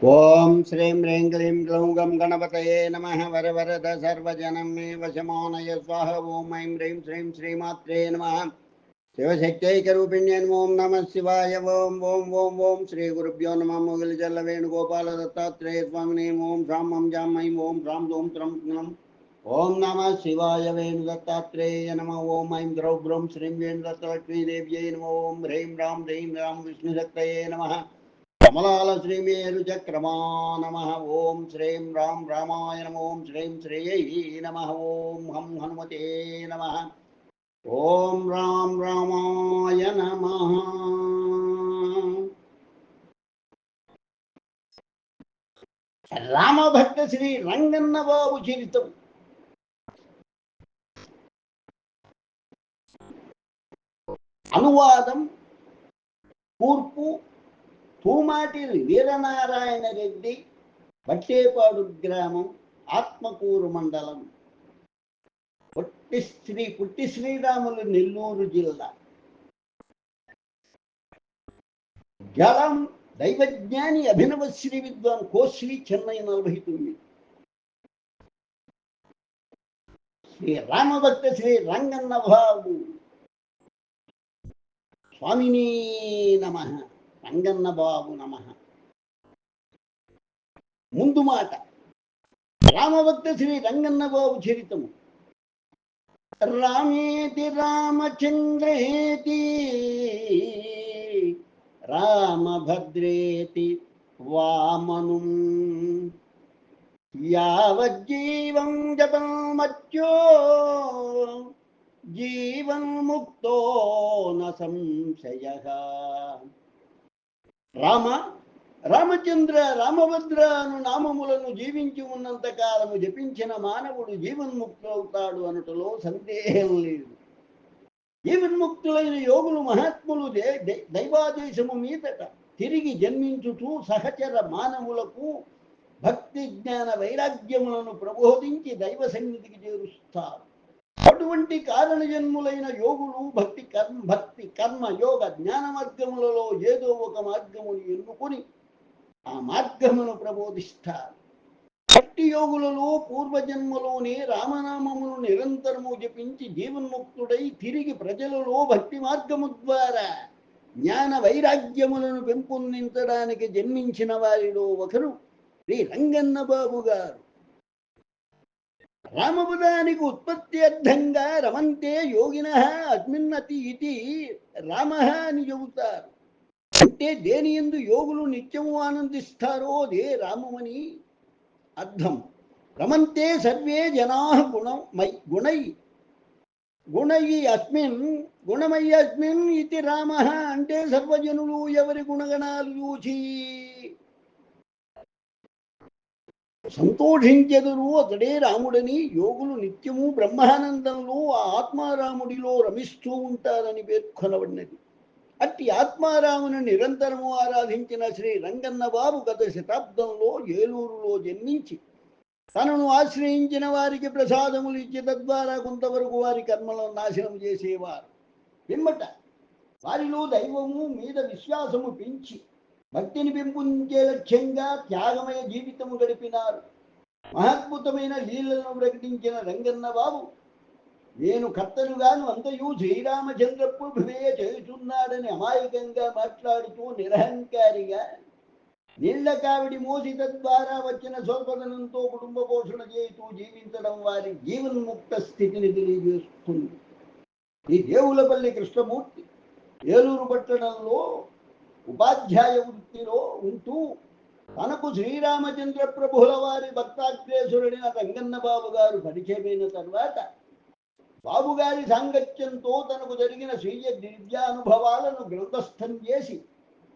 ఓం శ్రీం హ్రీం క్లీం గ్లౌం గం గణపతయే నమః వరవరద సర్వజనం మే వశమానయ స్వాహ. ఓం ఐం హ్రీం శ్రీం శ్రీమాత్రే నమః. శివశక్తైకరూపిణ్యన్ ఓం నమః శివాయ. ఓం ఓం ఓం ఓం శ్రీ గురుభ్యో నమః. మొగిలిజల్ల వేణుగోపాల దత్తాత్రేయ స్వామినే ఓం శాం మం జాం ఐం ఓం శాం దోం త్రం నం. ఓం నమః శివాయ. వేణు దత్తాత్రేయ నమః. ఓం ఐం ద్రౌ బ్రౌం శ్రీం వేణు దత్తలక్ష్మీదేవ్యై నమః. ఓం హ్రీం రాం విష్ణుశక్తయే నమః. కమలాల శ్రీమేరు చక్రమా నమ. ఓం శ్రీం రాం రామాయ నమ. ఓం శ్రీం శ్రేయై నమ. ఓం హం హనుమతే నమ. ఓం రాం రామాయ నమ. రామభక్త శ్రీ రంగన్న బాబు చరితం. అనువాదం కూర్పు పూమాటి వీరనారాయణ రెడ్డి, బట్టేపాడు గ్రామం, ఆత్మకూరు మండలం, పుట్టి శ్రీరాములు, నెల్లూరు జిల్లా. గలం దైవజ్ఞాని అభినవ శ్రీ విద్వాన్ కోశ్రీ, చెన్నై 49. శ్రీ రామభక్త శ్రీ రంగన్న బాబు స్వామిని నమ. రంగన్న బాబు నమ. ముందు మాట. రామభక్త శ్రీ రంగన్న బాబు చరితము. రామేతి రామచంద్రేతి రామభద్రేతి వామను యావజ్జీవం జపం మత్యో జీవన్ముక్తో న సంశయః. రామచంద్ర, రామభద్ర అను నామములను జీవించి ఉన్నంత కాలము జపించిన మానవుడు జీవన్ముక్తులవుతాడు అనుటలో సందేహం లేదు. జీవన్ముక్తులైన యోగులు మహాత్ములు దైవాదేశము మీదట తిరిగి జన్మించుతూ సహచర మానవులకు భక్తి జ్ఞాన వైరాగ్యములను ప్రబోధించి దైవ సన్నిధికి చేరుస్తారు. అటువంటి కారణ జన్ములైన యోగులు భక్తి కర్మ యోగ జ్ఞాన మార్గములలో ఏదో ఒక మార్గమును ఎన్నుకొని ఆ మార్గమును ప్రబోధిస్తారు. భక్తి యోగులలో పూర్వజన్మలోనే రామనామమును నిరంతరము జపించి జీవన్ముక్తుడై తిరిగి ప్రజలలో భక్తి మార్గము ద్వారా జ్ఞాన వైరాగ్యములను పెంపొందించడానికి జన్మించిన వారిలో ఒకరు శ్రీ రంగన్న బాబు గారు. రామపదానికి ఉత్పత్తి అర్థంగా రమంతే యోగిన అస్మిన్నతి ఇది రామ అని చెబుతారు. అంటే దేని యందు యోగులు నిత్యము ఆనందిస్తారో అదే రామమని అర్థం. రమంతే సర్వే జనా గుణై అస్మిన్ గుణమయ్య అస్మిన్ ఇది రామ. అంటే సర్వజనులు ఎవరి గుణగణాలు చూచి సంతోషించెదరు అతడే రాముడని యోగులు నిత్యము బ్రహ్మానందంలో ఆ ఆత్మారాముడిలో రమిస్తూ ఉంటారని పేర్కొనబడినది. అట్టి ఆత్మారాముని నిరంతరము ఆరాధించిన శ్రీ రంగన్న బాబు గత శతాబ్దంలో ఏలూరులో జన్మించి తనను ఆశ్రయించిన వారికి ప్రసాదములు ఇచ్చి తద్వారా కొంతవరకు వారి కర్మలను నాశనం చేసేవారు. పిమ్మట వారిలో దైవము మీద విశ్వాసము పెంచి భక్తిని పెంపొందించే లక్ష్యంగా త్యాగమయ జీవితము గడిపినారు. మహాద్భుతమైన లీలలను ప్రకటించిన రంగన్న బాబు నేను కర్తనుగాను అంతయు శ్రీరామచంద్ర ప్రభువే చేస్తున్నాడని అమాయకంగా మాట్లాడుతూ నిరహంకారిగా నీళ్ల కావిడి మోసి తద్వారా వచ్చిన స్వల్పదనంతో కుటుంబ పోషణ చేస్తూ జీవించడం వారి జీవన్ముక్త స్థితిని తెలియజేస్తుంది. ఈ దేవులపల్లి కృష్ణమూర్తి ఏలూరు పట్టణంలో ఉపాధ్యాయ వృత్తిలో ఉంటూ తనకు శ్రీరామచంద్ర ప్రభుల వారి భక్తాగ్రేసురుడైన రంగన్న బాబు గారు పరిచయమైన తర్వాత బాబుగారి సాంగత్యంతో తనకు జరిగిన స్వీయ దివ్యానుభవాలను గ్రంథస్థం చేసి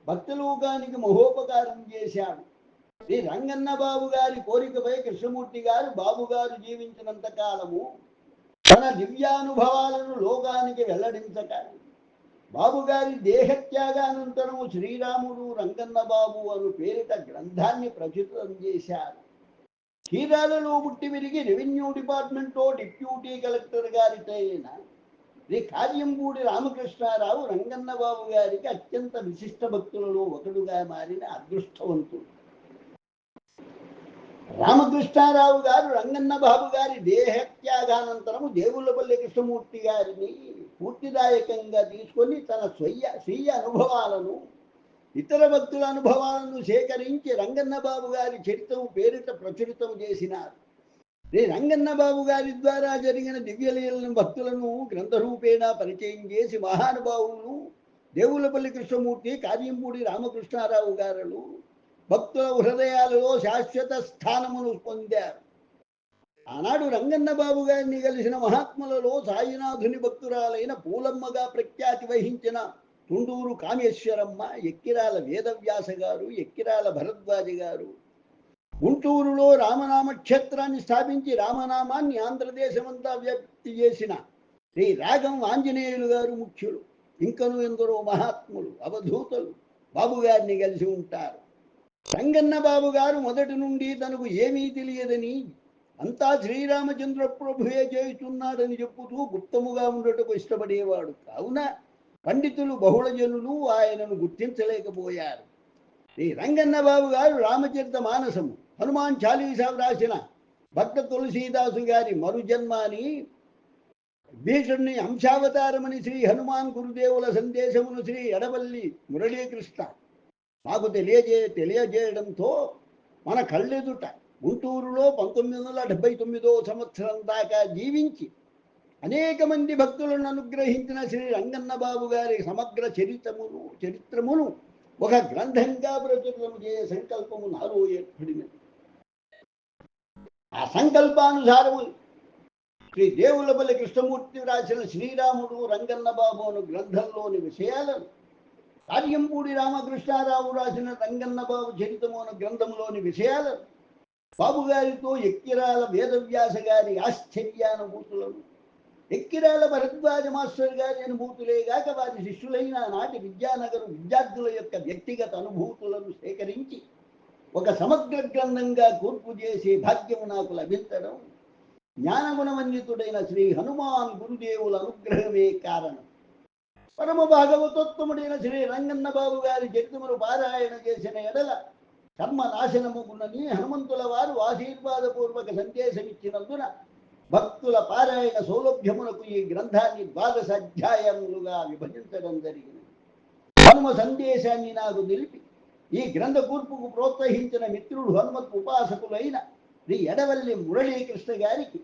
భక్తిలోకానికి మహోపకారం చేశాడు. శ్రీ రంగన్న బాబు గారి కోరికపై కృష్ణమూర్తి గారు బాబుగారు జీవించినంత కాలము తన దివ్యానుభవాలను లోకానికి వెల్లడించక బాబుగారి దేహత్యాగానంతరము శ్రీరాముడు రంగన్న బాబు అను పేరిట గ్రంథాన్ని ప్రచురం చేశారు. చీరాలలో పుట్టి విరిగి రెవెన్యూ డిపార్ట్మెంట్లో డిప్యూటీ కలెక్టర్ గారితో అయిన శ్రీ కార్యంపూడి రామకృష్ణారావు రంగన్న బాబు గారికి అత్యంత విశిష్ట భక్తులలో ఒకడుగా మారిన అదృష్టవంతుడు. రామకృష్ణారావు గారు రంగన్న బాబు గారి దేహత్యాగానంతరము దేవులపల్లి కృష్ణమూర్తి గారిని పూర్తిదాయకంగా తీసుకొని తన స్వీయ అనుభవాలను ఇతర భక్తుల అనుభవాలను సేకరించి రంగన్న బాబు గారి చరిత్రం పేరిట ప్రచురితం చేసినారు. రంగన్న బాబు గారి ద్వారా జరిగిన దివ్యలీలను భక్తులను గ్రంథరూపేణ పరిచయం చేసి మహానుభావులు దేవులపల్లి కృష్ణమూర్తి, కార్యంపూడి రామకృష్ణారావు గారు భక్తుల హృదయాలలో శాశ్వత స్థానమును పొందారు. ఆనాడు రంగన్న బాబు గారిని కలిసిన మహాత్ములలో సాయినాథుని భక్తురాలైన పూలమ్మగా ప్రఖ్యాతి వహించిన తుండూరు కామేశ్వరమ్మ, ఎక్కిరాల వేదవ్యాస గారు, ఎక్కిరాల భరద్వాజ గారు గుంటూరులో రామనామ క్షేత్రాన్ని స్థాపించి రామనామాన్ని ఆంధ్రదేశమంతా వ్యాప్తి చేసిన శ్రీ రాగం ఆంజనేయులు గారు ముఖ్యులు. ఇంకను ఎందరో మహాత్ములు అవధూతలు బాబు గారిని కలిసి ఉంటారు. రంగన్న బాబు గారు మొదటి నుండి తనకు ఏమీ తెలియదని, అంతా శ్రీరామచంద్ర ప్రభువే చేయుచున్నాడని చెప్పుతూ గుప్తముగా ఉండటకు ఇష్టపడేవాడు. కావున పండితులు బహుళజనులు ఆయనను గుర్తించలేకపోయారు. శ్రీ రంగన్న బాబు గారు రామచరిత మానసము, హనుమాన్ చాలీసా వ్రాసిన భక్త తులసీదాసు గారి మరుజన్మ అని, భీషుణ్ణి అంశావతారమని శ్రీ హనుమాన్ గురుదేవుల సందేశమును శ్రీ ఎడవల్లి మురళీకృష్ణ మాకు తెలియజేయడంతో మన కళ్ళెదుట గుంటూరులో 1979వ సంవత్సరం దాకా జీవించి అనేక మంది భక్తులను అనుగ్రహించిన శ్రీ రంగన్న బాబు గారి సమగ్ర చరిత్రమును ఒక గ్రంథంగా ప్రచురితం చేసే సంకల్పము నాలో ఏర్పడినది. ఆ సంకల్పానుసారము శ్రీ దేవులపల్లి కృష్ణమూర్తి రాసిన శ్రీరాముడు రంగన్న బాబు అను గ్రంథంలోని విషయాలను, కార్యంపూడి రామకృష్ణారావు రాసిన రంగన్న బాబు చరితము అను గ్రంథంలోని విషయాలను, బాబు గారితో ఎక్కిరాల వేదవ్యాస గారి ఆశ్చర్యానుభూతులను, ఎక్కిరాల భరద్వాజ మాస్టర్ గారి అనుభూతులేగాక వారి శిష్యులైన నాటి విద్యానగరు విద్యార్థుల యొక్క వ్యక్తిగత అనుభూతులను సేకరించి ఒక సమగ్ర గ్రంథంగా కూర్పు చేసే భాగ్యము నాకు లభించడం జ్ఞానగుణవంజితుడైన శ్రీ హనుమాన్ గురుదేవుల అనుగ్రహమే కారణం. పరమ భాగవతోత్తముడైన శ్రీ రంగన్న బాబు గారి చరిత్రమును పారాయణ చేసిన ఎడల కర్మ నాశనముగునని హనుమంతుల వారు ఆశీర్వాదపూర్వక సందేశం ఇచ్చినందున భక్తుల పారాయణ సౌలభ్యమునకు ఈ గ్రంథాన్ని 12 అధ్యాయములుగా విభజించడం జరిగింది. హనుమ సందేశాన్ని నాకు నిలిపి ఈ గ్రంథ కూర్పుకు ప్రోత్సహించిన మిత్రుడు హనుమత్ ఉపాసకులైన శ్రీ ఎడవల్లి మురళీకృష్ణ గారికి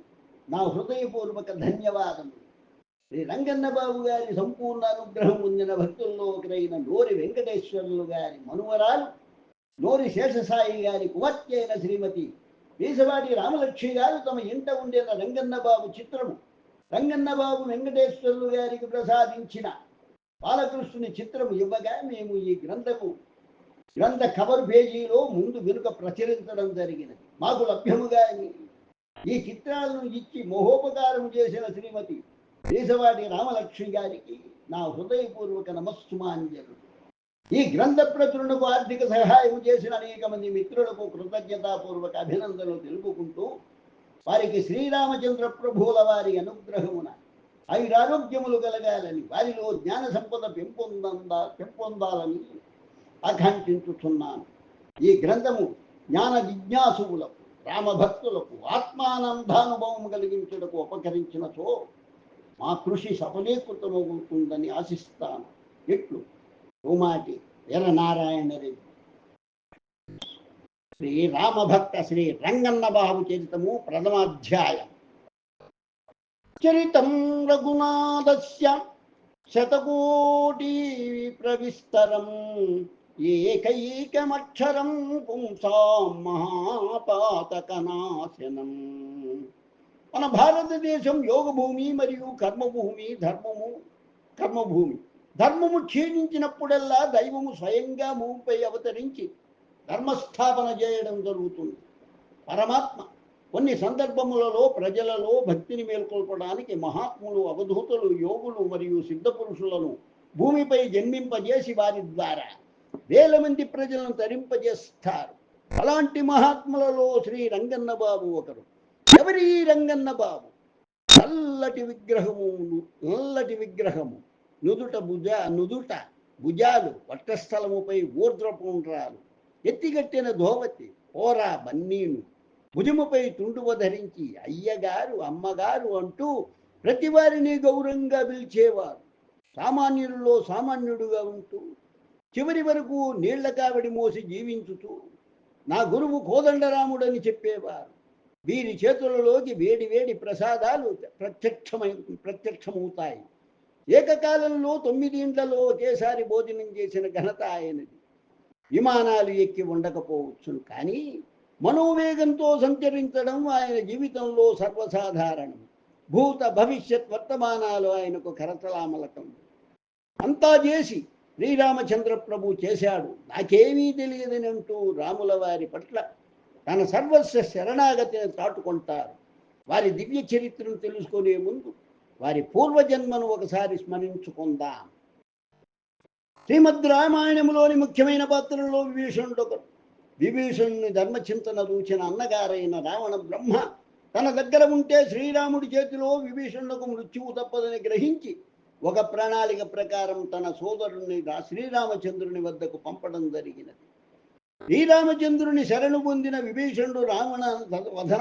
నా హృదయపూర్వక ధన్యవాదములు. శ్రీ రంగన్న బాబు గారి సంపూర్ణ అనుగ్రహం పొందిన భక్తుల్లో ఒకరైన నోరి వెంకటేశ్వర్లు గారి మనువరాలు నోరి శేషసాయి గారి కుమార్తె అయిన శ్రీమతి వీసవాడి రామలక్ష్మి గారు తమ ఇంట ఉండిన రంగన్న బాబు చిత్రము రంగన్న బాబు వెంకటేశ్వర్లు గారికి ప్రసాదించిన బాలకృష్ణుని చిత్రము ఇవ్వగా మేము ఈ గ్రంథ కవర్ పేజీలో ముందు వెనుక ప్రచురించడం జరిగినది. మాకు లభ్యముగా ఈ చిత్రాలను ఇచ్చి మహోపకారం చేసిన శ్రీమతి వీసవాడి రామలక్ష్మి గారికి నా హృదయపూర్వక నమస్సుమాంజలు. ఈ గ్రంథ ప్రచురణకు ఆర్థిక సహాయం చేసిన అనేక మంది మిత్రులకు కృతజ్ఞతాపూర్వక అభినందనలు తెలుపుకుంటూ వారికి శ్రీరామచంద్ర ప్రభువుల వారి అనుగ్రహమున ఆయురారోగ్యములు కలగాలని, వారిలో జ్ఞాన సంపద పెంపొందాలని ఆకాంక్షించుతున్నాను. ఈ గ్రంథము జ్ఞాన జిజ్ఞాసువులకు, రామభక్తులకు ఆత్మానందానుభవం కలిగించుటకు ఉపకరించినచో మా కృషి సఫలీకృతమవుతుందని ఆశిస్తాను. ఇట్లు ఉమాటి వీరనారాయణ రెడ్డి. శ్రీరామభక్త శ్రీ రంగన్న బాబు చరితము ప్రథమాధ్యాయం. చరితం రఘునాథస్య శతకోటి ప్రవిస్తరం ఏకైకమక్షరం పుంసాం మహాపాతకనాశనం. మన భారతదేశం యోగభూమి మరియు కర్మభూమి. ధర్మము క్షీణించినప్పుడల్లా దైవము స్వయంగా భూమిపై అవతరించి ధర్మస్థాపన చేయడం జరుగుతుంది. పరమాత్మ కొన్ని సందర్భములలో ప్రజలలో భక్తిని మేల్కొల్పడానికి మహాత్ములు, అవధూతులు, యోగులు మరియు సిద్ధపురుషులను భూమిపై జన్మింపజేసి వారి ద్వారా వేల మంది ప్రజలను తరింపజేస్తారు. అలాంటి మహాత్ములలో శ్రీ రంగన్న బాబు ఒకరు. ఎవరి రంగన్న బాబు? నల్లటి విగ్రహము, నుదుట భుజాలు, వట్టస్థలముపై ఊర్ధ్వపుండ్రాలు, ఎత్తిగట్టిన ధోవతి, ఓరా బన్నీను, భుజముపై తుండువ ధరించి అయ్యగారు అమ్మగారు అంటూ ప్రతి వారిని గౌరవంగా పిలిచేవారు. సామాన్యులలో సామాన్యుడుగా ఉంటూ చివరి వరకు నీళ్ల కావిడి మోసి జీవించుతూ నా గురువు కోదండరాముడని చెప్పేవారు. వీరి చేతులలోకి వేడి వేడి ప్రసాదాలు ప్రత్యక్షమవుతాయి. ఏకకాలంలో 9 ఇండ్లలో ఒకేసారి భోజనం చేసిన ఘనత ఆయనది. విమానాలు ఎక్కి ఉండకపోవచ్చును, కానీ మనోవేగంతో సంచరించడం ఆయన జీవితంలో సర్వసాధారణం. భూత భవిష్యత్ వర్తమానాలు ఆయనకు కరతలామలకం. అంతా చేసి శ్రీరామచంద్ర ప్రభు చేశాడు, నాకేమీ తెలియదని అంటూ రాముల వారి పట్ల తన సర్వస్వ శరణాగతిని చాటుకుంటారు. వారి దివ్య చరిత్రను తెలుసుకునే ముందు వారి పూర్వజన్మను ఒకసారి స్మరించుకుందాం. శ్రీమద్ రామాయణంలోని ముఖ్యమైన పాత్రల్లో విభీషణుడు ఒకరు. విభీషణుని ధర్మచింతన దూచిన అన్నగారైన రావణ బ్రహ్మ తన దగ్గర ఉంటే శ్రీరాముడి చేతిలో విభీషణులకు మృత్యువు తప్పదని గ్రహించి ఒక ప్రణాళిక ప్రకారం తన సోదరుని శ్రీరామచంద్రుని వద్దకు పంపడం జరిగినది. శ్రీరామచంద్రుని శరణు పొందిన విభీషణుడు రావణ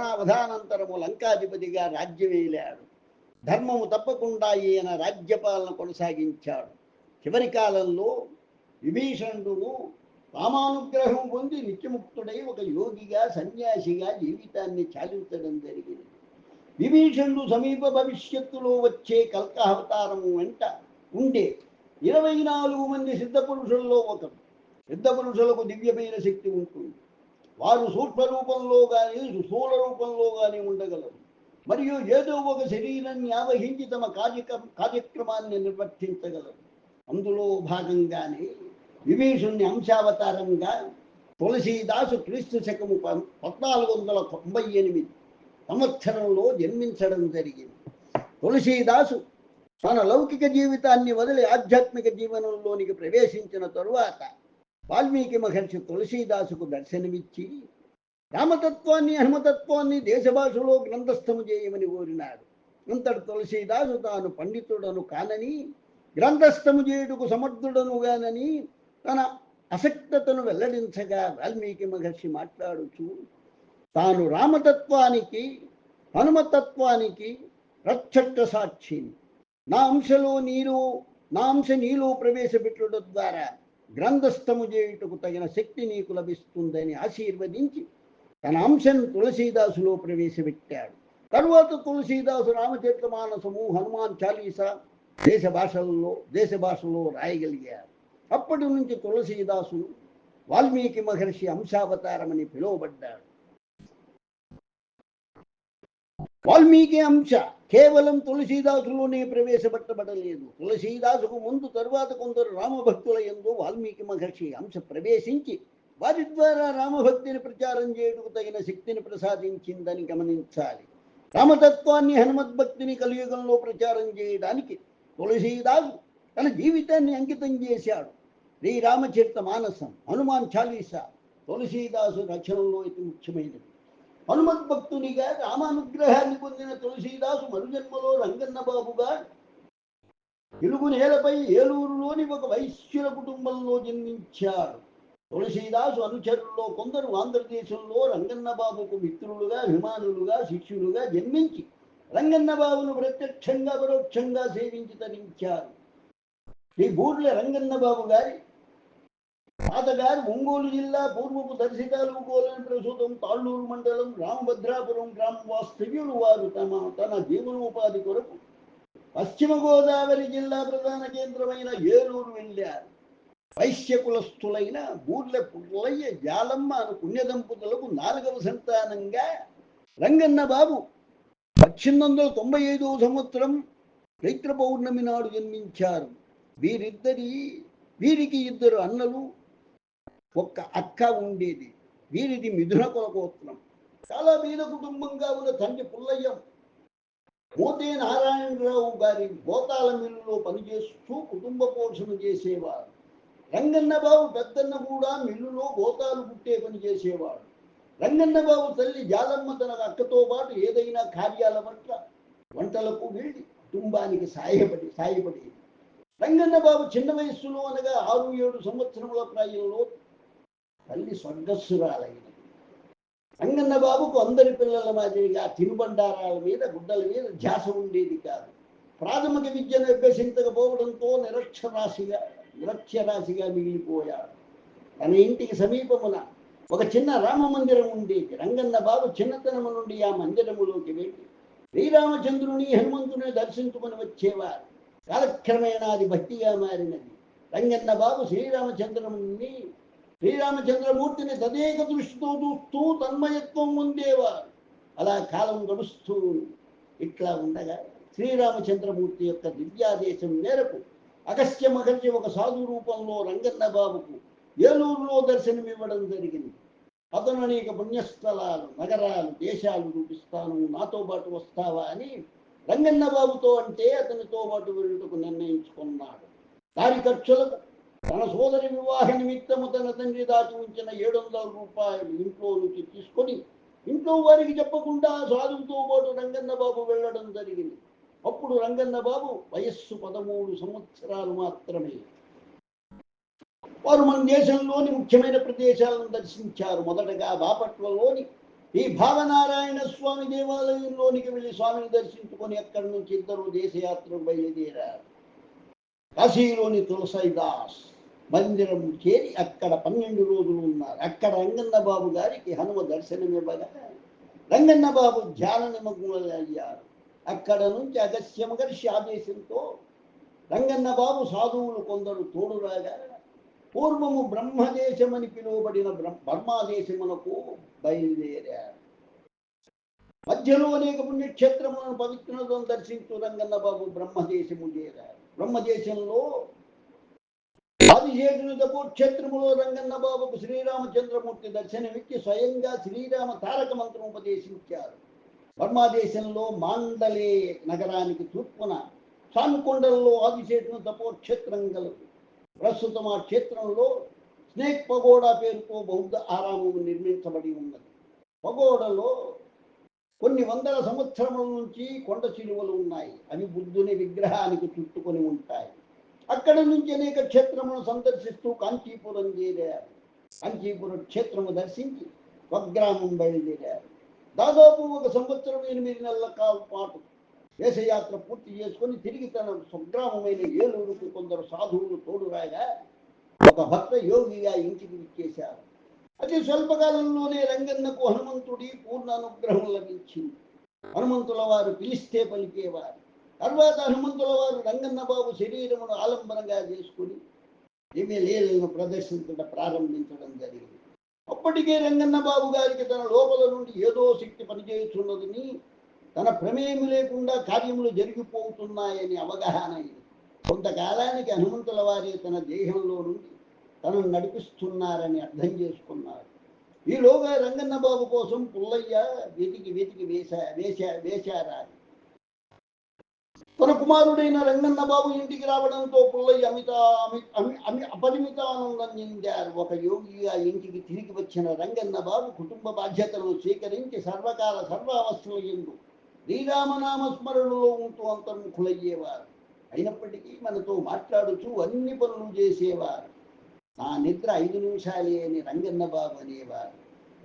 వధానంతరము లంకాధిపతిగా రాజ్యమేలాడు. ధర్మము తప్పకుండా ఈయన రాజ్యపాలన కొనసాగించాడు. చివరి కాలంలో విభీషణుడును రామానుగ్రహం పొంది నిత్యముక్తుడై ఒక యోగిగా సన్యాసిగా జీవితాన్ని చాలించడం జరిగింది. విభీషణుడు సమీప భవిష్యత్తులో వచ్చే కల్కావతారము వెంట ఉండే 24 మంది సిద్ధపురుషుల్లో ఒకరు. సిద్ధపురుషులకు దివ్యమైన శక్తి ఉంటుంది. వారు సూక్ష్మ రూపంలో కానీ స్థూల రూపంలో కానీ ఉండగలరు. మరియు ఏదో ఒక శరీరాన్ని ఆవహించి తమ కార్యక్రమాన్ని నిర్వర్తించగలరు. అందులో భాగంగానే విభీషణుని అంశావతారంగా తులసీదాసు క్రీస్తు శకము 1498 సంవత్సరంలో జన్మించడం జరిగింది. తులసీదాసు తన లౌకిక జీవితాన్ని వదిలి ఆధ్యాత్మిక జీవనంలోనికి ప్రవేశించిన తరువాత వాల్మీకి మహర్షి తులసీదాసుకు దర్శనమిచ్చి రామతత్వాన్ని హనుమతత్వాన్ని దేశ భాషలో గ్రంథస్థము చేయమని కోరినాడు. అంతటి తులసీదాసు తాను పండితుడను కానని, గ్రంథస్థము చేయుటకు సమర్థుడనుగానని తన అసక్తతను వెల్లడించగా వాల్మీకి మహర్షి మాట్లాడుచు తాను రామతత్వానికి హనుమతత్వానికి ప్రత్యక్ష సాక్షిని, నా అంశ నీలో ప్రవేశపెట్టడం ద్వారా గ్రంథస్థము చేయుటకు తగిన శక్తి నీకు లభిస్తుందని ఆశీర్వదించి తన అంశను తులసీదాసులో ప్రవేశపెట్టాడు. తరువాత తులసీదాసు రామచరితమానసము, హనుమాన్ చాలీసా దేశ భాషలో రాయగలిగారు. అప్పటి నుంచి తులసీదాసును వాల్మీకి మహర్షి అంశావతారమని పిలువబడ్డాడు. వాల్మీకి అంశ కేవలం తులసీదాసులోనే ప్రవేశపెట్టబడలేదు. తులసీదాసుకు ముందు తరువాత కొందరు రామభక్తుల యందు వాల్మీకి మహర్షి అంశ ప్రవేశించి వారి ద్వారా రామభక్తిని ప్రచారం చేయుటకు తగిన శక్తిని ప్రసాదించిందని గమనించాలి. రామతత్వాన్ని హనుమద్భక్తిని కలియుగంలో ప్రచారం చేయడానికి తులసీదాసు తన జీవితాన్ని అంకితం చేశాడు. శ్రీరామచరిత మానసం, హనుమాన్ చాలీసా తులసీదాసు రచనలో ఇది ముఖ్యమైనది. హనుమద్భక్తునిగా రామానుగ్రహాన్ని పొందిన తులసీదాసు మరుజన్మలో రంగన్న బాబుగా తెలుగు నేలపై ఏలూరులోని ఒక వైశ్యుల కుటుంబంలో జన్మించాడు. తులసీదాసు అనుచరుల్లో కొందరు ఆంధ్రదేశంలో రంగన్న బాబుకు మిత్రులుగా, అభిమానులుగా, శిష్యులుగా జన్మించి రంగన్న బాబును ప్రత్యక్షంగా పరోక్షంగా సేవించి తరించారు. ఈ బూర్ల రంగన్న బాబు గారి తాతగారు ఒంగోలు జిల్లా పూర్వపు దర్శి తాలూకోలని ప్రస్తుతం తాళ్ళూరు మండలం రామభద్రాపురం గ్రామ వాస్తవ్యులు. వారు తన జీవనోపాధి కొరకు పశ్చిమ గోదావరి జిల్లా ప్రధాన కేంద్రమైన ఏలూరు వెళ్ళారు. వైశ్య కులస్థులైన బూర్ల పుల్లయ్య, జాలమ్మ అను పుణ్య దంపతులకు 4వ సంతానంగా రంగన్న బాబు 1895 సంవత్సరం చైత్ర పౌర్ణమి నాడు జన్మించారు. వీరికి 2 అన్నలు, 1 అక్క ఉండేది. వీరిది మిథున కులగోత్రం. చాలా బీద కుటుంబంగా ఉన్న తండ్రి పుల్లయ్య మోతే నారాయణరావు గారి గోతాల మిల్లులో పనిచేస్తూ కుటుంబ పోషణ చేసేవారు. రంగన్న బాబు పెద్దన్న కూడా మిల్లులో గోతాలు పుట్టే పని చేసేవాడు. రంగన్న బాబు తల్లి జాలమ్మ తన అక్కతో పాటు ఏదైనా కార్యాల పట్ల వంటలకు వెళ్ళి కుటుంబానికి సాయపడేది. రంగన్న బాబు చిన్న వయస్సులో అనగా 6-7 సంవత్సరముల ప్రాయంలో తల్లి స్వర్గస్సురాలైనది. రంగన్న బాబుకు అందరి పిల్లల మాదిరిగా తినుబండారాల మీద గుడ్డల మీద ధ్యాస ఉండేది కాదు. ప్రాథమిక విద్యను అభ్యసించకపోవడంతో నిరక్షరాశిగా మిగిలిపోయాడు. తన ఇంటికి సమీపమున ఒక చిన్న రామ మందిరం ఉండేది. రంగన్న బాబు చిన్నతనము నుండి ఆ మందిరములోకి వెళ్ళి శ్రీరామచంద్రుని హనుమంతుని దర్శించుకుని వచ్చేవారు. కాలక్రమేణా అది భక్తిగా మారినది. రంగన్న బాబు శ్రీరామచంద్రమూర్తిని తదేక దృష్టితో చూస్తూ తన్మయత్వం ఉండేవారు. అలా కాలం గడుస్తూ ఇట్లా ఉండగా శ్రీరామచంద్రమూర్తి యొక్క దివ్యాదేశం మేరకు అగస్త్య మహర్షి ఒక సాధు రూపంలో రంగన్న బాబుకు ఏలూరులో దర్శనమివ్వడం జరిగింది. అతను అనేక పుణ్యస్థలాలు, నగరాలు, దేశాలు చూపిస్తాను, నాతో పాటు వస్తావా అని రంగన్న బాబుతో అంటే అతనితో పాటు వెళ్ళుటకు నిర్ణయించుకున్నాడు. దారి ఖర్చులకు తన సోదరి వివాహ నిమిత్తము తన తండ్రి దాచి ఉంచిన 700 రూపాయలు ఇంట్లో నుంచి తీసుకొని ఇంట్లో వారికి చెప్పకుండా సాధువుతో పాటు రంగన్న బాబు వెళ్ళడం జరిగింది. అప్పుడు రంగన్న బాబు వయస్సు 13 సంవత్సరాలు మాత్రమే. వారు మన దేశంలోని ముఖ్యమైన ప్రదేశాలను దర్శించారు. మొదటగా బాపట్లలోని ఈ భావనారాయణ స్వామి దేవాలయంలోనికి వెళ్ళి స్వామిని దర్శించుకొని అక్కడి నుంచి ఇద్దరు దేశయాత్రకు బయలుదేరారు. కాశీలోని తులసీదాస్ మందిరం చేరి అక్కడ 12 రోజులు ఉన్నారు. అక్కడ రంగన్న బాబు గారికి హనుమ దర్శనమివ్వగా రంగన్న బాబు ధ్యాన నిమగ్నులయ్యారు. అక్కడ నుంచి అగస్త్య మహర్షి ఆదేశంతో రంగన్న బాబు సాధువులు కొందరు తోడురాగా పూర్వము బ్రహ్మదేశమని పిలువబడిన బర్మాదేశమునకు బయలుదేరారు. మధ్యలో అనేక పుణ్యక్షేత్రములను పవిత్రతను దర్శించు రంగన్న బాబు బ్రహ్మదేశము చేరారు. బ్రహ్మదేశంలో ఆదిశేషుని తపోక్షేత్రములో రంగన్న బాబుకు శ్రీరామచంద్రమూర్తి దర్శనమిచ్చి స్వయంగా శ్రీరామ తారక మంత్రం ఉపదేశించారు. బర్మాదేశంలో మాండలే నగరానికి తూర్పున సానుకొండల్లో ఆదిశేషుని తపోక్షేత్రం గలదు. ప్రస్తుతం ఆ క్షేత్రంలో స్నేక్ పగోడా పేరుతో బౌద్ధ ఆరామము నిర్మించబడి ఉన్నది. పగోడలో కొన్ని వందల సంవత్సరముల నుంచి కొండ చిలువలు ఉన్నాయి. అవి బుద్ధుని విగ్రహానికి చుట్టుకొని ఉంటాయి. అక్కడ నుంచి అనేక క్షేత్రములను సందర్శిస్తూ కాంచీపురం చేరారు. కాంచీపురం క్షేత్రము దర్శించి స్వగ్రామం బయలుదేరారు. దాదాపు 1 సంవత్సరం 8 నెలల కాలం పాటు దేశయాత్ర పూర్తి చేసుకొని తిరిగి తన స్వగ్రామమైన ఏలూరుకు కొందరు సాధువులు తోడురాగా ఒక భక్త యోగిగా ఇంటికి విచ్చేశారు. అతి స్వల్పకాలంలోనే రంగన్నకు హనుమంతుడి పూర్ణ అనుగ్రహం లభించింది. హనుమంతుల వారు పిలిస్తే పలికేవారు. తర్వాత హనుమంతుల వారు రంగన్న బాబు శరీరమును ఆలంబనంగా చేసుకుని దివ్య లీలను ప్రదర్శించడం ప్రారంభించడం జరిగింది. అప్పటికే రంగన్న బాబు గారికి తన లోపల నుండి ఏదో శక్తి పనిచేస్తున్నదని, తన ప్రమేయం లేకుండా కార్యములు జరిగిపోతున్నాయని అవగాహన అయింది. కొంతకాలానికి హనుమంతుల వారి తన దేహంలో నుండి తనను నడిపిస్తున్నారని అర్థం చేసుకున్నారు. ఈలోగా రంగన్న బాబు కోసం పుల్లయ్య వెతికి వేశారా. తన కుమారుడైన రంగన్న బాబు ఇంటికి రావడంతో పుల్లయ్య అపరిమిత ఆనందం చెందారు. ఒక యోగిగా ఇంటికి తిరిగి వచ్చిన రంగన్న బాబు కుటుంబ బాధ్యతలను స్వీకరించి సర్వకాల సర్వావస్థల యందు శ్రీరామనామ స్మరణలో ఉంటూ అంతర్ముఖులయ్యేవారు. అయినప్పటికీ మనతో మాట్లాడుతూ అన్ని పనులు చేసేవారు. నా నిద్ర 5 నిమిషాలే అని రంగన్న బాబు అనేవారు.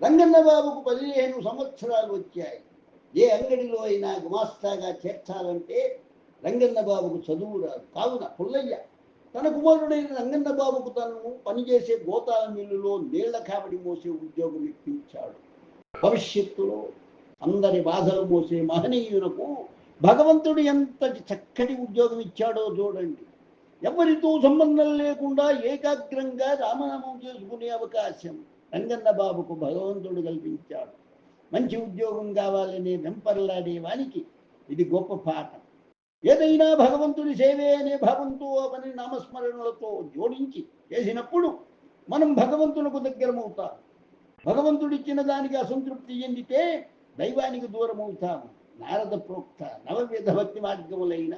రంగన్న బాబుకు 15 సంవత్సరాలు వచ్చాయి. ఏ అంగడిలో అయినా గుమాస్తాగా చేర్చాలంటే రంగన్న బాబుకు చదువు రాదు. కావున పుల్లయ్య తన కుమారుడైన రంగన్న బాబుకు తనను పనిచేసే గోతాల మిల్లులో నీళ్ల కాబడి మోసే ఉద్యోగం ఇప్పించాడు. భవిష్యత్తులో అందరి బాధలు మోసే మహనీయునకు భగవంతుడు ఎంత చక్కటి ఉద్యోగం ఇచ్చాడో చూడండి. ఎవరితో సంబంధం లేకుండా ఏకాగ్రంగా రామనామం చేసుకునే అవకాశం రంగన్న బాబుకు భగవంతుడు కల్పించాడు. మంచి ఉద్యోగం కావాలనే వెంపర్లాడే వానికి ఇది గొప్ప పాఠం. ఏదైనా భగవంతుడి సేవే అనే భావంతో ఆ పని నామస్మరణలతో జోడించి చేసినప్పుడు మనం భగవంతునికి దగ్గరమవుతాం. భగవంతుడిచ్చిన దానికి అసంతృప్తి చెందితే దైవానికి దూరం అవుతాము. నారద ప్రోక్త నవవిధ భక్తి మార్గములైన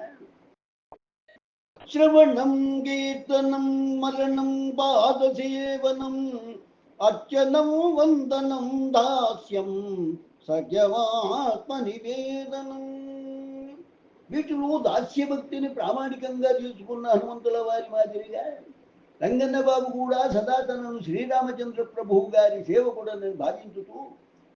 శ్రవణం, కీర్తనం, మరణం, పాదసేవనం, అర్చనం, వందనం, దాస్యం, సఖ్యమాత్మ నివేదనం. వీటిలో దాస్యభక్తిని ప్రామాణికంగా తీసుకున్న హనుమంతుల వారి మాదిరిగా రంగన్న బాబు కూడా సదా తనను శ్రీరామచంద్ర ప్రభువు గారి సేవకుడని భావించుతూ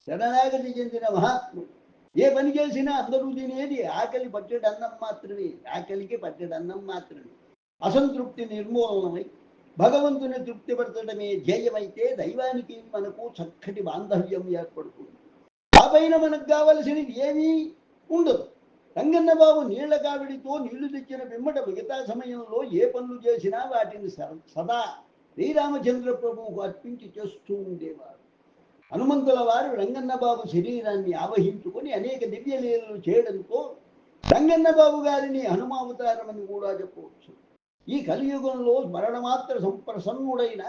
శరణాగతి చెందిన మహాత్ముడు. ఏ పని చేసినా అందరూ తినేది ఆకలి పట్టెడన్నం మాత్రమే, ఆకలికి పట్టెడన్నం మాత్రమే. అసంతృప్తి నిర్మూలనమై భగవంతుని తృప్తిపరచడమే ధ్యేయమైతే దైవానికి మనకు చక్కటి బాంధవ్యం ఏర్పడుతుంది. ఆ పైన మనకు కావలసినది ఏమీ ఉండదు. రంగన్న బాబు నీళ్ల కావిడితో నీళ్లు తెచ్చిన పిమ్మట మిగతా సమయంలో ఏ పనులు చేసినా వాటిని సదా శ్రీరామచంద్ర ప్రభువుకు అర్పించి చేస్తూ ఉండేవారు. హనుమంతుల వారు రంగన్న బాబు శరీరాన్ని ఆవహించుకొని అనేక దివ్యలీలలు చేయడంతో రంగన్న బాబు గారిని హనుమావతారమని కూడా చెప్పవచ్చు. ఈ కలియుగంలో స్మరణమాత్ర సంప్రసన్నుడైన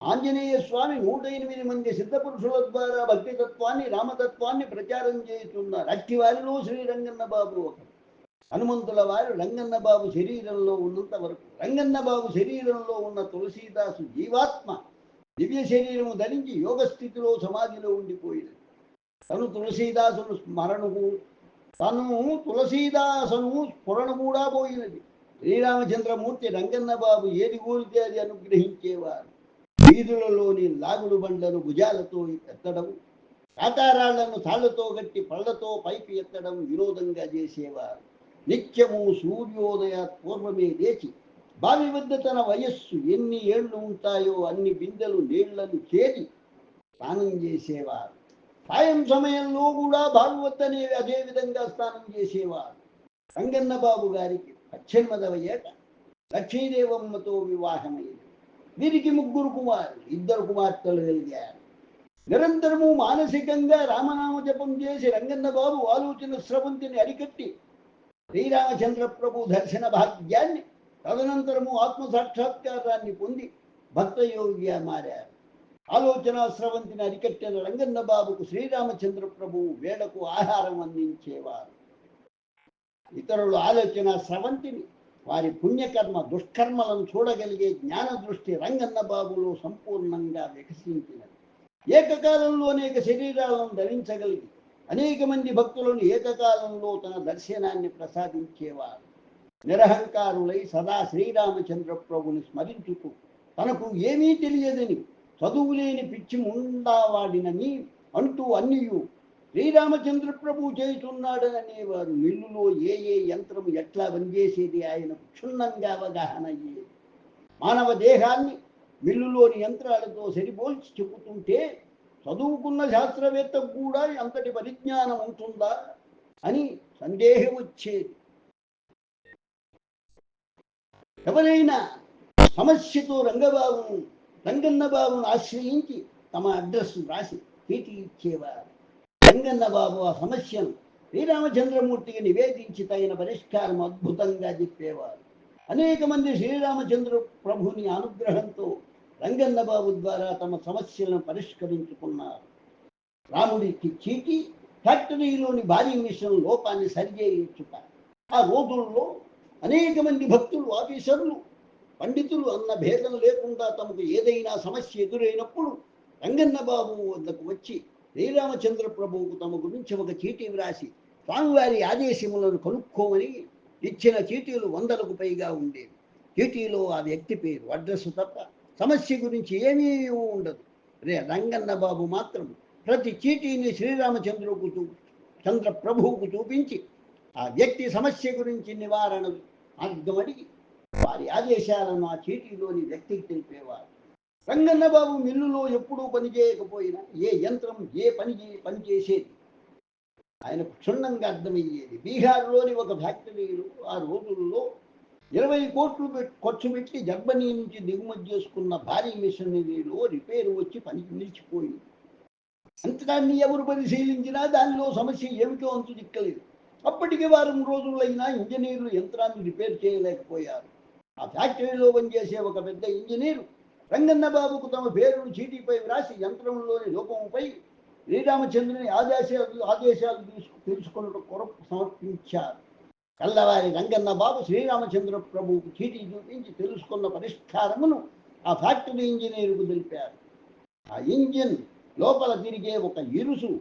ఆంజనేయ స్వామి 108 మంది సిద్ధపురుషుల ద్వారా భక్తితత్వాన్ని రామతత్వాన్ని ప్రచారం చేస్తున్నారు. అట్టి వారిలో శ్రీరంగన్న బాబు ఒకరు. హనుమంతుల వారు రంగన్న బాబు శరీరంలో ఉన్నంత వరకు, రంగన్న బాబు శరీరంలో ఉన్న తులసీదాసు జీవాత్మ దివ్య శరీరము ధరించి యోగ స్థితిలో సమాధిలో ఉండిపోయినది. తను తులసీదాసును స్మరణకు తులసీదాసును స్ఫురణ కూడా పోయినది. శ్రీరామచంద్రమూర్తి రంగన్న బాబు ఏది కోరితే అది అనుగ్రహించేవారు. వీధులలోని లాగుడు బండ్లను భుజాలతో ఎత్తడం, కాటారాళ్లను తాళ్లతో గట్టి పళ్లతో పైకి ఎత్తడం వినోదంగా చేసేవారు. నిత్యము సూర్యోదయ పూర్వమే లేచి బావి వద్ద తన వయస్సు ఎన్ని ఏళ్లు ఉంటాయో అన్ని బిందెలు నీళ్లను చేరి స్నానం చేసేవారు. సాయం సమయంలో కూడా బావి వద్దనే అదే విధంగా స్నానం చేసేవారు. రంగన్న బాబు గారికి 18వ ఏట లక్ష్మీదేవమ్మతో వివాహమైంది. వీరికి 3 కుమారులు, 2 కుమార్తెలు కలిగారు. నిరంతరము మానసికంగా రామనామ జపం చేసి రంగన్న బాబు ఆలోచన స్రవంతిని అరికట్టి శ్రీరామచంద్ర ప్రభు దర్శన భాగ్యాన్ని, తదనంతరము ఆత్మసాక్షాత్కారాన్ని పొంది భక్తయోగిగా మారారు. ఆలోచన స్రవంతిని అరికట్టిన రంగన్న బాబుకు శ్రీరామచంద్ర ప్రభువు వేళకు ఆహారం అందించేవారు. ఇతరుల ఆలోచన స్రవంతిని, వారి పుణ్యకర్మ దుష్కర్మలను చూడగలిగే జ్ఞాన దృష్టి రంగన్న బాబులో సంపూర్ణంగా వికసించినది. ఏకకాలంలో అనేక శరీరాలను ధరించగలిగి అనేక మంది భక్తులను ఏకకాలంలో తన దర్శనాన్ని ప్రసాదించేవారు. నిరహంకారులై సదా శ్రీరామచంద్ర ప్రభుని స్మరించుతూ తనకు ఏమీ తెలియదని చదువులేని పిచ్చి ముండావాడినని అంటూ అన్నియు శ్రీరామచంద్ర ప్రభు చేస్తున్నాడని అనేవారు. మిల్లులో ఏ యంత్రం ఎట్లా పనిచేసేది ఆయనకు క్షుణ్ణంగా అవగాహన అయ్యేది. మానవ దేహాన్ని మిల్లులోని యంత్రాలతో సరిపోల్చి చెబుతుంటే చదువుకున్న శాస్త్రవేత్తకు కూడా అంతటి పరిజ్ఞానం ఉంటుందా అని సందేహం వచ్చేది. ఎవరైనా సమస్యతో రంగన్న బాబును ఆశ్రయించి తమ అడ్రస్ రాసి చీటీ ఇచ్చేవారు. రంగన్న బాబు ఆ సమస్యను శ్రీరామచంద్రమూర్తికి నివేదించి తగిన పరిష్కారం అద్భుతంగా చెప్పేవారు. అనేక మంది శ్రీరామచంద్ర ప్రభుని అనుగ్రహంతో రంగన్న బాబు ద్వారా తమ సమస్యలను పరిష్కరించుకున్నారు. రాముడికి చీటీ, ఫ్యాక్టరీలోని భారీ మిషన్ లోపాన్ని సరిచేయించుట. ఆ రోజుల్లో అనేక మంది భక్తులు, ఆఫీసర్లు, పండితులు అన్న భేదం లేకుండా తమకు ఏదైనా సమస్య ఎదురైనప్పుడు రంగన్న బాబు వద్దకు వచ్చి శ్రీరామచంద్ర ప్రభువుకు తమ గురించి ఒక చీటీ వ్రాసి స్వామివారి ఆదేశములను కనుక్కోమని ఇచ్చిన చీటీలు 100కు పైగా ఉండేవి. చీటీలో ఆ వ్యక్తి పేరు, అడ్రస్ తప్ప సమస్య గురించి ఏమీ ఉండదు. రంగన్న బాబు మాత్రం ప్రతి చీటీని చంద్ర ప్రభువుకు చూపించి ఆ వ్యక్తి సమస్య గురించి నివారణ మార్గం అడిగి వారి ఆదేశాలను ఆ చీటీలోని వ్యక్తికి తెలిపేవారు. రంగన్న బాబు మిల్లులో ఎప్పుడూ పనిచేయకపోయినా ఏ యంత్రం ఏ పని చేసేది ఆయనకు క్షుణ్ణంగా అర్థమయ్యేది. బీహార్లోని ఒక ఫ్యాక్టరీలో ఆ రోజుల్లో 20 కోట్లు ఖర్చు పెట్టి జర్మనీ నుంచి దిగుమతి చేసుకున్న భారీ మిషనరీలో రిపేరు వచ్చి పని నిలిచిపోయింది. యంత్రాన్ని ఎవరు పరిశీలించినా దానిలో సమస్య ఏమిటో అంతు చిక్కలేదు. అప్పటికి వారం రోజులైనా ఇంజనీర్లు యంత్రాన్ని రిపేర్ చేయలేకపోయారు. ఆ ఫ్యాక్టరీలో పనిచేసే ఒక పెద్ద ఇంజనీరు రంగన్న బాబుకు తమ పేరును చీటీపై వ్రాసి యంత్రంలోని లోపంపై శ్రీరామచంద్రుని ఆదేశాలు తెలుసుకున్నట్టు కొరకు సమర్పించారు. కల్లవారి రంగన్న బాబు శ్రీరామచంద్ర ప్రభువుకు చీటీ చూపించి తెలుసుకున్న పరిష్కారమును ఆ ఫ్యాక్టరీ ఇంజనీరుకు తెలిపారు. ఆ ఇంజిన్ లోపల తిరిగే ఒక ఇరుసు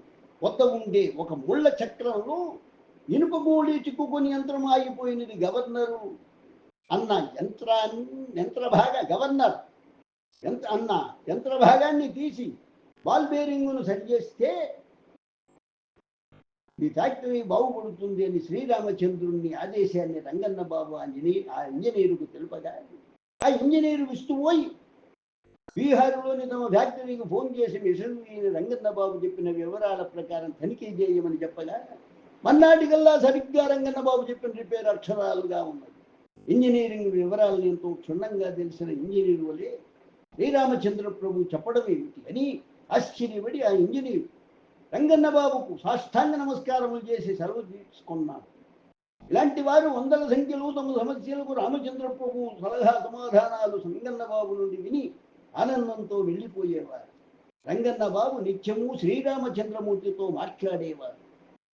కొత్త ఉండే ఒక ముళ్ళ చక్రంలో ఇనుప గోళీ చిక్కుకొని యంత్రం ఆగిపోయినది. గవర్నరు అన్న యంత్ర భాగాన్ని తీసి బాల్ బేరింగ్ను సరిచేస్తే ఈ ఫ్యాక్టరీ బాగుపడుతుంది అని శ్రీరామచంద్రుని ఆదేశాన్ని రంగన్న బాబు ఆ ఇంజనీరుకు తెలుపగా ఆ ఇంజనీరు విస్తుపోయి బీహార్లోని తమ ఫ్యాక్టరీకి ఫోన్ చేసి మిషన్ రంగన్న బాబు చెప్పిన వివరాల ప్రకారం తనిఖీ చేయమని చెప్పగా మన్నాటికల్లా సరిగ్గా రంగన్న బాబు చెప్పిన రిపేర్ అక్షరాలుగా ఉన్నది. ఇంజనీరింగ్ వివరాలను ఎంతో క్షుణ్ణంగా తెలిసిన ఇంజనీర్ వలె శ్రీరామచంద్ర ప్రభు చెప్పడం ఏమిటి అని ఆశ్చర్యపడి ఆ ఇంజనీర్ రంగన్న బాబుకు సాష్టాంగ నమస్కారములు చేసి సెలవు తీసుకున్నాడు. ఇలాంటి వారు వందల సంఖ్యలో తమ సమస్యలకు రామచంద్ర ప్రభు సలహా సమాధానాలు రంగన్న బాబు నుండి విని ఆనందంతో వెళ్ళిపోయేవారు. రంగన్న బాబు నిత్యము శ్రీరామచంద్రమూర్తితో మాట్లాడేవారు.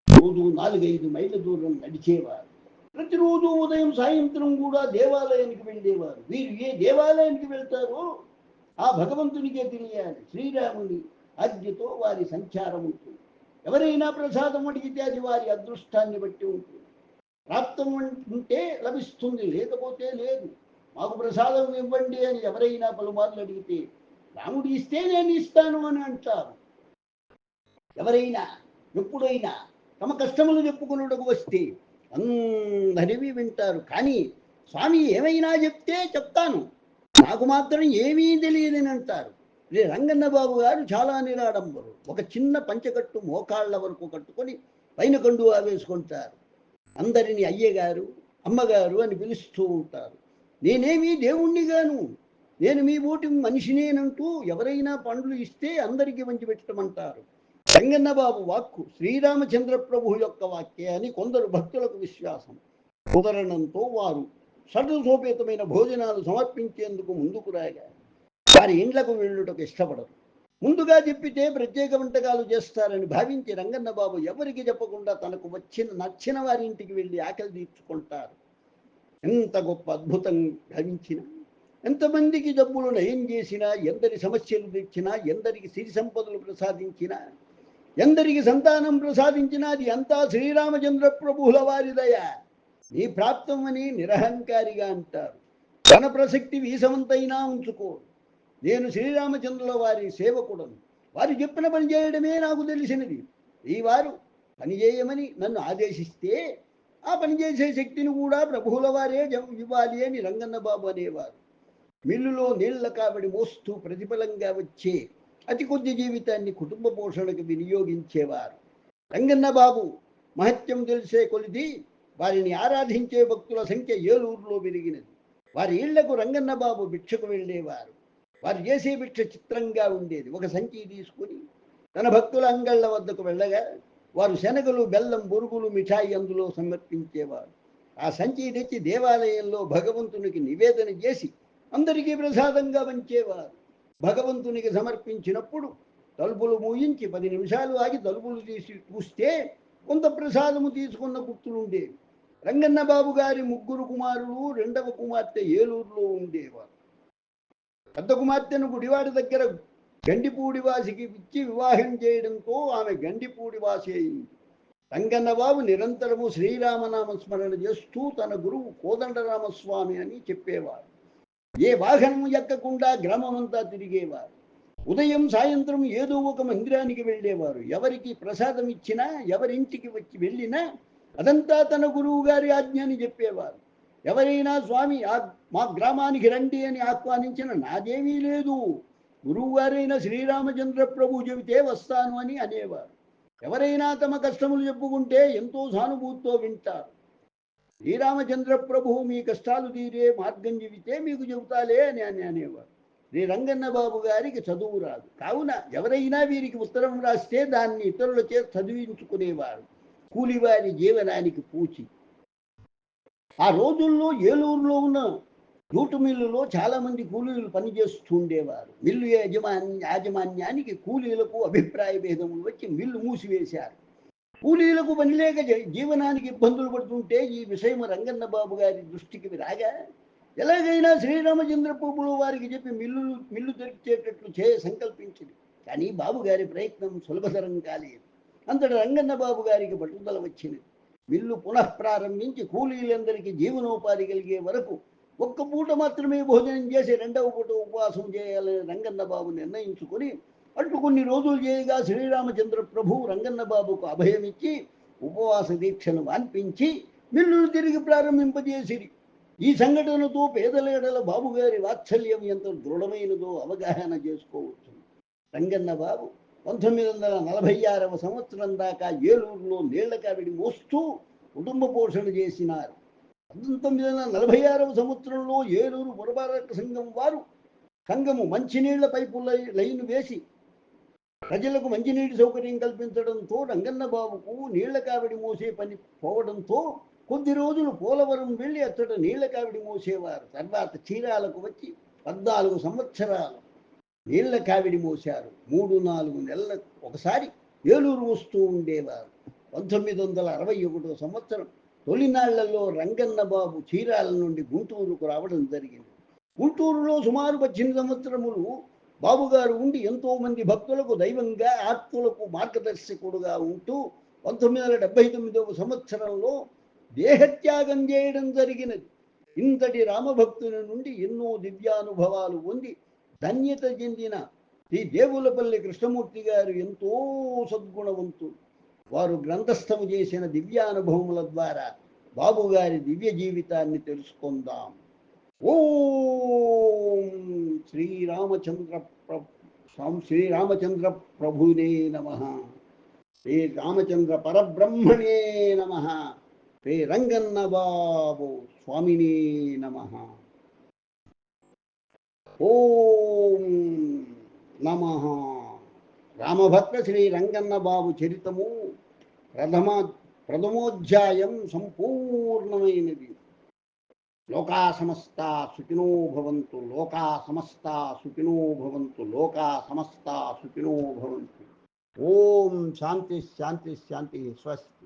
రోజు 4-5 మైళ్ళ దూరం నడిచేవారు. ప్రతిరోజు ఉదయం సాయంత్రం కూడా దేవాలయానికి వెళ్ళేవారు. వీరు ఏ దేవాలయానికి వెళ్తారో ఆ భగవంతునికే తెలియాలి. శ్రీరాముని ఆజ్ఞతో వారి సంచారం ఉంటుంది. ఎవరైనా ప్రసాదం అడిగితే అది వారి అదృష్టాన్ని బట్టి ఉంటుంది. ప్రాప్తం ఉంటే లభిస్తుంది, లేకపోతే లేదు. మాకు ప్రసాదం ఇవ్వండి అని ఎవరైనా పలుమార్లు అడిగితే రాముడు ఇస్తే నేను ఇస్తాను అని అంటారు. ఎవరైనా ఎప్పుడైనా తమ కష్టములు చెప్పుకున్నట్టుకు వస్తే అందరివి వింటారు. కానీ స్వామి ఏమైనా చెప్తే చెప్తాను, నాకు మాత్రం ఏమీ తెలియదని అంటారు. రంగన్న బాబు గారు చాలా నిరాడంబరు. ఒక చిన్న పంచకట్టు మోకాళ్ళ వరకు కట్టుకొని పైన కండువా వేసుకుంటారు. అందరినీ అయ్యగారు అమ్మగారు అని పిలుస్తూ ఉంటారు. నేనేమీ దేవుణ్ణిగాను, నేను మీ ఊటి మనిషినేనంటూ ఎవరైనా పండ్లు ఇస్తే అందరికీ మంచి పెట్టమంటారు. రంగన్న బాబు వాక్కు శ్రీరామచంద్ర ప్రభు యొక్క వాక్య అని కొందరు భక్తులకు విశ్వాసం. కుదరణంతో వారు షడ్రసోపేతమైన భోజనాలు సమర్పించేందుకు ముందుకు రాగా వారి ఇండ్లకు వెళ్ళుటకు ఇష్టపడరు. ముందుగా చెప్పితే ప్రత్యేక వంటకాలు చేస్తారని భావించి రంగన్న బాబు ఎవరికి చెప్పకుండా తనకు నచ్చిన వారి ఇంటికి వెళ్ళి ఆకలి తీర్చుకుంటారు. ఎంత గొప్ప అద్భుతం భావించినా, ఎంతమందికి జబ్బులు నయం చేసినా, ఎందరి సమస్యలు తెచ్చినా, ఎందరికి సిరి సంపదలు ప్రసాదించినా, ఎందరికి సంతానం ప్రసాదించినా అది అంతా శ్రీరామచంద్ర ప్రభువుల వారిదయ, నీ ప్రాప్తం అని నిరహంకారిగా అంటారు. ధన ప్రసక్తి వీసవంతైనా ఉంచుకోరు. నేను శ్రీరామచంద్రుల వారి సేవకుడను, వారు చెప్పిన పని చేయడమే నాకు తెలిసినది. ఈ వారు పని చేయమని నన్ను ఆదేశిస్తే ఆ పని చేసే శక్తిని కూడా ప్రభువుల వారే ఇవ్వాలి అని రంగన్న బాబు అనేవారు. మిల్లులో నీళ్ల కాబడి మోస్తూ ప్రతిఫలంగా వచ్చే అతి కొద్ది జీవితాన్ని కుటుంబ పోషణకు వినియోగించేవారు. రంగన్న బాబు మహత్యం తెలిసే కొలిది వారిని ఆరాధించే భక్తుల సంఖ్య ఏలూరులో పెరిగినది. వారి ఇళ్లకు రంగన్న బాబు భిక్షకు వెళ్ళేవారు. వారు చేసే భిక్ష చిత్రంగా ఉండేది. ఒక సంచి తీసుకుని తన భక్తుల అంగళ్ళ వద్దకు వెళ్ళగా వారు శనగలు, బెల్లం, బొరుగులు, మిఠాయి అందులో సమర్పించేవారు. ఆ సంచి తెచ్చి దేవాలయంలో భగవంతునికి నివేదన చేసి అందరికీ ప్రసాదంగా పంచేవారు. భగవంతునికి సమర్పించినప్పుడు తలుపులు మూయించి 10 నిమిషాలు ఆగి తలుపులు తీసి చూస్తే కొంత ప్రసాదము తీసుకున్న గుర్తులుండేవి. రంగన్న బాబు గారి 3 కుమారులు, 2వ కుమార్తె ఏలూరులో ఉండేవారు. పెద్ద కుమార్తెను గుడివాడ దగ్గర గండిపూడివాసికి ఇచ్చి వివాహం చేయడంతో ఆమె గండిపూడివాసి అయింది. రంగన్న బాబు నిరంతరము శ్రీరామనామ స్మరణ చేస్తూ తన గురువు కోదండరామస్వామి అని చెప్పేవారు. ఏ వాహనము ఎక్కకుండా గ్రామమంతా తిరిగేవారు. ఉదయం సాయంత్రం ఏదో ఒక మందిరానికి వెళ్ళేవారు. ఎవరికి ప్రసాదం ఇచ్చినా, ఎవరింటికి వచ్చి వెళ్ళినా అదంతా తన గురువు గారి ఆజ్ఞ అని చెప్పేవారు. ఎవరైనా స్వామి మా గ్రామానికి రండి అని ఆహ్వానించిన నాదేమీ లేదు, గురువు గారైన శ్రీరామచంద్ర ప్రభు చెబితే వస్తాను అని అనేవారు. ఎవరైనా తమ కష్టములు చెప్పుకుంటే ఎంతో సానుభూతితో వింటారు. శ్రీరామచంద్ర ప్రభువు మీ కష్టాలు తీరే మార్గం చెబితే మీకు చెబుతాలే అని అనేవారు. శ్రీ రంగన్న బాబు గారికి చదువు రాదు, కావున ఎవరైనా వీరికి ఉత్తరం రాస్తే దాన్ని ఇతరుల చేత చదివించుకునేవారు. కూలివారి జీవనానికి పూచి. ఆ రోజుల్లో ఏలూరులో ఉన్న జూటు మిల్లులో చాలా మంది కూలీలు పనిచేస్తుండేవారు. మిల్లు యాజమాన్యానికి కూలీలకు అభిప్రాయ భేదములు వచ్చి మిల్లు మూసివేశారు. కూలీలకు పని లేక జీవనానికి ఇబ్బందులు పడుతుంటే ఈ విషయం రంగన్న బాబు గారి దృష్టికి రాగా ఎలాగైనా శ్రీరామచంద్ర ప్రభువుల వారికి చెప్పి మిల్లు తెరిచేటట్లు సంకల్పించింది. కానీ బాబు గారి ప్రయత్నం సులభతరం కాలేదు. అంతటి రంగన్న బాబు గారికి పట్టుదల వచ్చినది. మిల్లు పునఃప్రారంభించి కూలీలందరికీ జీవనోపాధి కలిగే వరకు 1 పూట మాత్రమే భోజనం చేసి 2వ పూట ఉపవాసం చేయాలని రంగన్న బాబు నిర్ణయించుకొని అట్లు కొన్ని రోజులు చేయగా శ్రీరామచంద్ర ప్రభు రంగన్న బాబుకు అభయమిచ్చి ఉపవాస దీక్షను వాన్పించి మిల్లును తిరిగి ప్రారంభింపజేసిరి. ఈ సంఘటనతో పేదల ఎడల బాబుగారి వాత్సల్యం ఎంత దృఢమైనదో అవగాహన చేసుకోవచ్చు. రంగన్న బాబు 1946వ సంవత్సరం దాకా ఏలూరులో నీళ్ల కావిడి మోస్తూ కుటుంబ పోషణ చేసినారు. 1946వ సంవత్సరంలో ఏలూరు పురపాలక సంఘం వారు సంఘము మంచినీళ్ల పైపు లైన్ వేసి ప్రజలకు మంచినీటి సౌకర్యం కల్పించడంతో రంగన్న బాబుకు నీళ్ల కావిడి మోసే పని పోవడంతో కొద్ది రోజులు పోలవరం వెళ్ళి అచ్చట నీళ్ల కావిడి మోసేవారు. తర్వాత చీరాలకు వచ్చి 14 సంవత్సరాలు నీళ్ల కావిడి మోశారు. 3-4 నెలలకు ఒకసారి ఏలూరు వస్తూ ఉండేవారు. 1961వ సంవత్సరం తొలినాళ్లలో రంగన్న బాబు చీరాల నుండి గుంటూరుకు రావడం జరిగింది. గుంటూరులో సుమారు 18 సంవత్సరములు బాబుగారు ఉండి ఎంతో మంది భక్తులకు దైవంగా, ఆత్మలకు మార్గదర్శకుడుగా ఉంటూ 1979వ సంవత్సరంలో దేహత్యాగం చేయడం జరిగినది. ఇంతటి రామభక్తుని నుండి ఎన్నో దివ్యానుభవాలు పొంది ధన్యత చెందిన శ్రీ దేవులపల్లి కృష్ణమూర్తి గారు ఎంతో సద్గుణవంతులు. వారు గ్రంథస్థము చేసిన దివ్యానుభవముల ద్వారా బాబుగారి దివ్య జీవితాన్ని తెలుసుకుందాం. ఓం శ్రీరామచంద్ర ప్రభునే నమః. శ్రీరామచంద్ర పరబ్రహ్మణే నమః. శ్రీ రంగన్న బాబు స్వామినే నమః. ఓం నమః. రామభక్త శ్రీ రంగన్న బాబు చరితము ప్రథమోధ్యాయం సంపూర్ణమైనది. లోకా సమస్తా సుఖినో భవంతు. లోకా సమస్తా సుఖినో భవంతు. లోకా సమస్తా సుఖినో భవంతు. ఓం శాంతి శాంతి శాంతి. స్వస్తి.